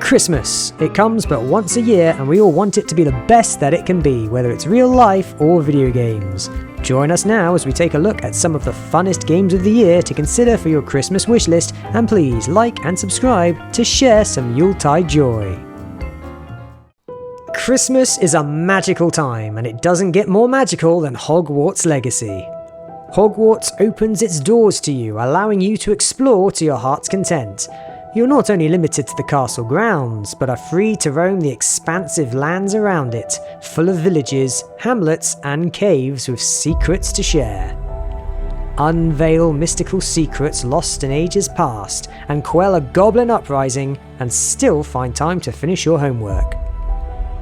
Christmas. It comes but once a year and we all want it to be the best that it can be, whether it's real life or video games. Join us now as we take a look at some of the funnest games of the year to consider for your Christmas wishlist, and please like and subscribe to share some Yuletide joy. Christmas is a magical time, and it doesn't get more magical than Hogwarts Legacy. Hogwarts opens its doors to you, allowing you to explore to your heart's content. You're not only limited to the castle grounds, but are free to roam the expansive lands around it, full of villages, hamlets, and caves with secrets to share. Unveil mystical secrets lost in ages past, and quell a goblin uprising, and still find time to finish your homework.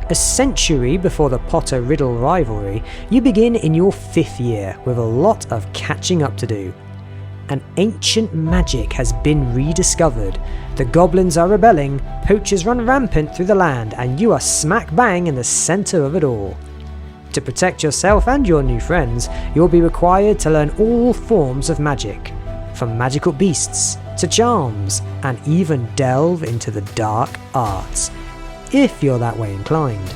A century before the Potter-Riddle rivalry, you begin in your 5th year with a lot of catching up to do. An ancient magic has been rediscovered. The goblins are rebelling, poachers run rampant through the land, and you are smack bang in the centre of it all. To protect yourself and your new friends, you'll be required to learn all forms of magic, from magical beasts to charms, and even delve into the dark arts, if you're that way inclined.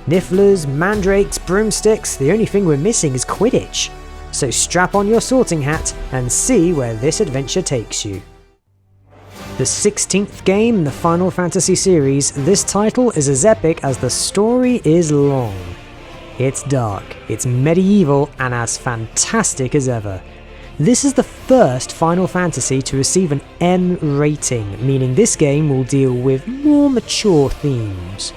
Nifflers, mandrakes, broomsticks, the only thing we're missing is Quidditch. So strap on your sorting hat and see where this adventure takes you. The 16th game in the Final Fantasy series, this title is as epic as the story is long. It's dark, it's medieval, and as fantastic as ever. This is the first Final Fantasy to receive an M rating, meaning this game will deal with more mature themes.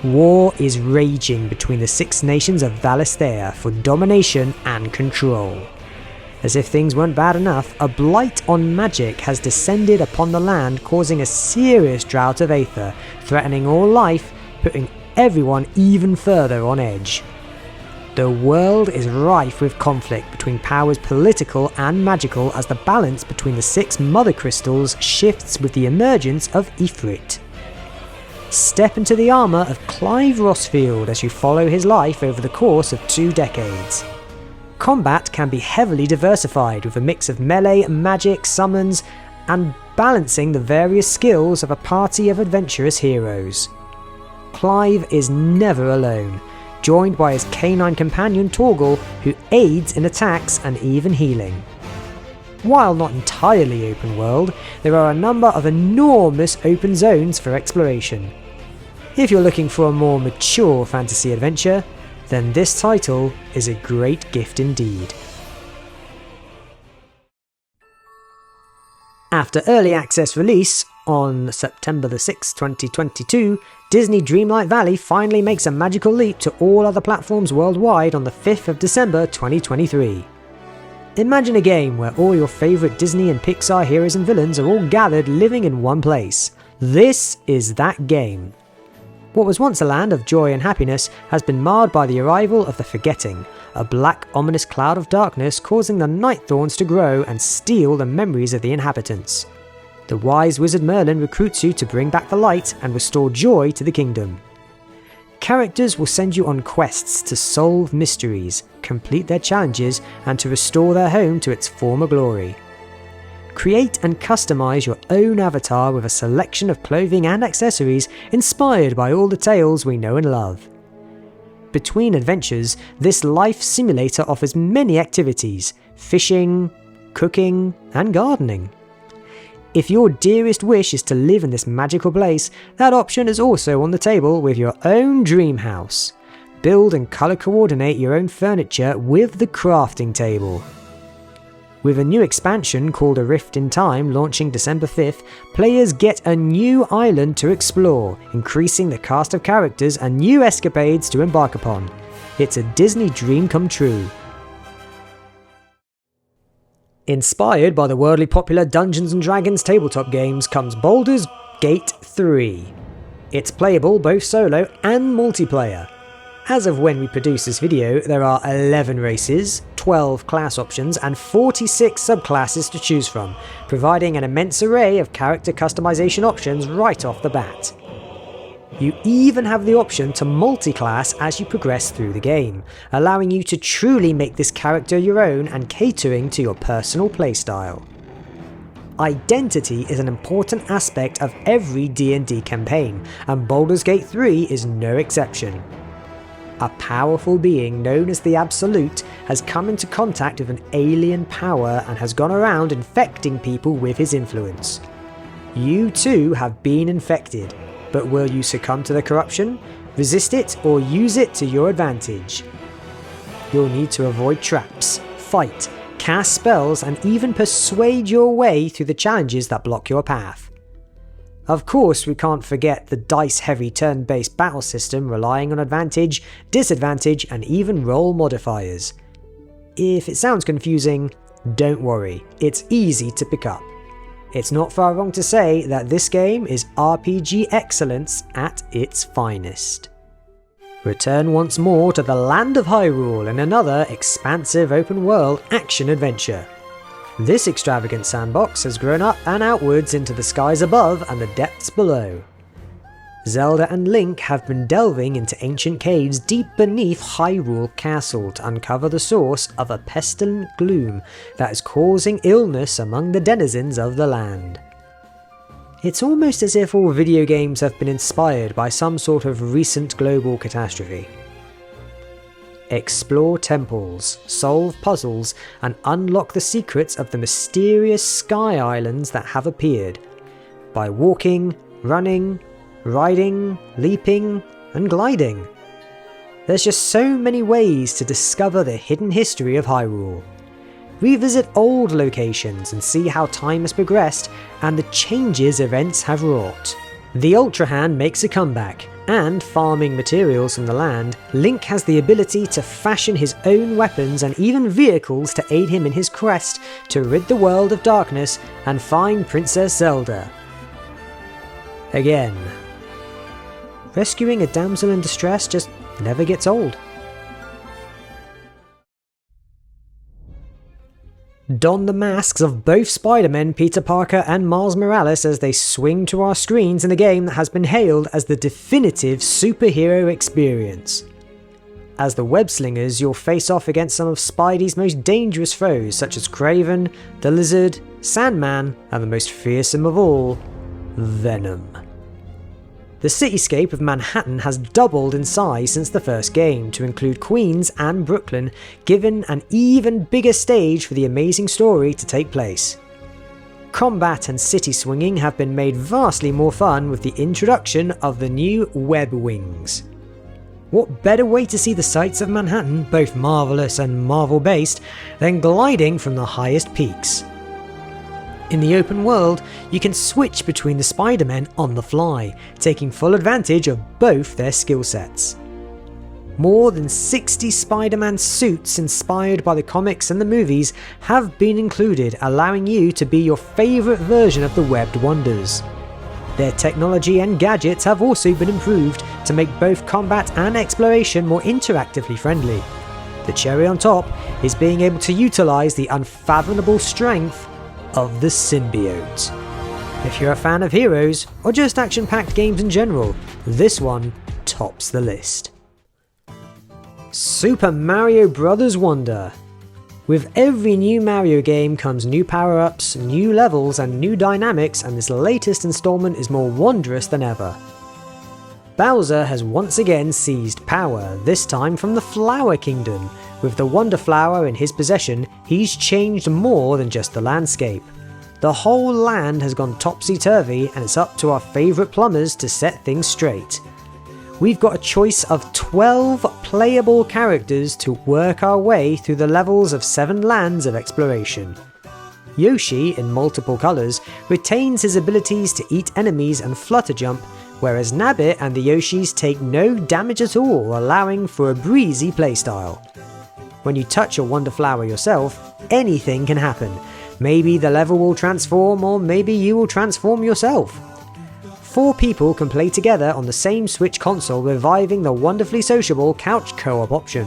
War is raging between the 6 nations of Valisthea for domination and control. As if things weren't bad enough, a blight on magic has descended upon the land, causing a serious drought of aether, threatening all life, putting everyone even further on edge. The world is rife with conflict between powers political and magical as the balance between the 6 mother crystals shifts with the emergence of Ifrit. Step into the armour of Clive Rossfield as you follow his life over the course of 2 decades. Combat can be heavily diversified with a mix of melee, magic, summons, and balancing the various skills of a party of adventurous heroes. Clive is never alone, joined by his canine companion Torgal, who aids in attacks and even healing. While not entirely open world, there are a number of enormous open zones for exploration. If you're looking for a more mature fantasy adventure, then this title is a great gift indeed. After early access release on September the 6th, 2022, Disney Dreamlight Valley finally makes a magical leap to all other platforms worldwide on the 5th of December 2023. Imagine a game where all your favourite Disney and Pixar heroes and villains are all gathered living in one place. This is that game. What was once a land of joy and happiness has been marred by the arrival of the Forgetting, a black ominous cloud of darkness causing the night thorns to grow and steal the memories of the inhabitants. The wise wizard Merlin recruits you to bring back the light and restore joy to the kingdom. Characters will send you on quests to solve mysteries, complete their challenges, and to restore their home to its former glory. Create and customize your own avatar with a selection of clothing and accessories inspired by all the tales we know and love. Between adventures, this life simulator offers many activities: fishing, cooking, and gardening. If your dearest wish is to live in this magical place, that option is also on the table with your own dream house. Build and colour coordinate your own furniture with the crafting table. With a new expansion called A Rift in Time launching December 5th, players get a new island to explore, increasing the cast of characters and new escapades to embark upon. It's a Disney dream come true. Inspired by the worldly popular Dungeons & Dragons tabletop games comes Baldur's Gate 3. It's playable both solo and multiplayer. As of when we produce this video, there are 11 races, 12 class options, and 46 subclasses to choose from, providing an immense array of character customization options right off the bat. You even have the option to multi-class as you progress through the game, allowing you to truly make this character your own and catering to your personal playstyle. Identity is an important aspect of every D&D campaign, and Baldur's Gate 3 is no exception. A powerful being known as the Absolute has come into contact with an alien power and has gone around infecting people with his influence. You too have been infected, but will you succumb to the corruption, resist it, or use it to your advantage? You'll need to avoid traps, fight, cast spells, and even persuade your way through the challenges that block your path. Of course, we can't forget the dice-heavy turn-based battle system relying on advantage, disadvantage, and even roll modifiers. If it sounds confusing, don't worry, it's easy to pick up. It's not far wrong to say that this game is RPG excellence at its finest. Return once more to the land of Hyrule in another expansive open-world action-adventure. This extravagant sandbox has grown up and outwards into the skies above and the depths below. Zelda and Link have been delving into ancient caves deep beneath Hyrule Castle to uncover the source of a pestilent gloom that is causing illness among the denizens of the land. It's almost as if all video games have been inspired by some sort of recent global catastrophe. Explore temples, solve puzzles, and unlock the secrets of the mysterious sky islands that have appeared by walking, running, riding, leaping, and gliding. There's just so many ways to discover the hidden history of Hyrule. Revisit old locations and see how time has progressed and the changes events have wrought. The Ultra Hand makes a comeback, and farming materials from the land, Link has the ability to fashion his own weapons and even vehicles to aid him in his quest to rid the world of darkness and find Princess Zelda. Again, rescuing a damsel in distress just never gets old. Don the masks of both Spider-Men, Peter Parker and Miles Morales as they swing to our screens in a game that has been hailed as the definitive superhero experience. As the web-slingers, you'll face off against some of Spidey's most dangerous foes such as Kraven, the Lizard, Sandman, and the most fearsome of all, Venom. The cityscape of Manhattan has doubled in size since the first game to include Queens and Brooklyn, giving an even bigger stage for the amazing story to take place. Combat and city swinging have been made vastly more fun with the introduction of the new web wings. What better way to see the sights of Manhattan, both marvellous and Marvel-based, than gliding from the highest peaks? In the open world, you can switch between the Spider-Men on the fly, taking full advantage of both their skill sets. More than 60 Spider-Man suits inspired by the comics and the movies have been included, allowing you to be your favourite version of the webbed wonders. Their technology and gadgets have also been improved to make both combat and exploration more interactively friendly. The cherry on top is being able to utilise the unfathomable strength of the symbiote. If you're a fan of heroes, or just action-packed games in general, this one tops the list. Super Mario Bros. Wonder. With every new Mario game comes new power-ups, new levels, and new dynamics, and this latest installment is more wondrous than ever. Bowser has once again seized power, this time from the Flower Kingdom. With the Wonder Flower in his possession, he's changed more than just the landscape. The whole land has gone topsy-turvy, and it's up to our favourite plumbers to set things straight. We've got a choice of 12 playable characters to work our way through the levels of 7 lands of exploration. Yoshi, in multiple colours, retains his abilities to eat enemies and flutter jump, whereas Nabbit and the Yoshis take no damage at all, allowing for a breezy playstyle. When you touch a Wonder Flower yourself, anything can happen. Maybe the level will transform, or maybe you will transform yourself. 4 people can play together on the same Switch console, reviving the wonderfully sociable couch co-op option.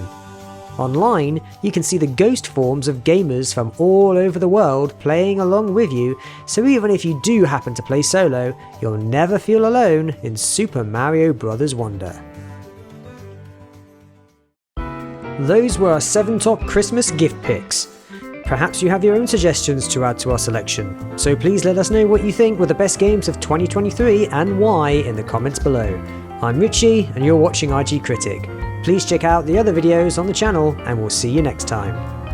Online, you can see the ghost forms of gamers from all over the world playing along with you, so even if you do happen to play solo, you'll never feel alone in Super Mario Bros. Wonder. Those were our 7 top Christmas gift picks. Perhaps you have your own suggestions to add to our selection, so please let us know what you think were the best games of 2023 and why in the comments below. I'm Richie and you're watching IG Critic. Please check out the other videos on the channel and we'll see you next time.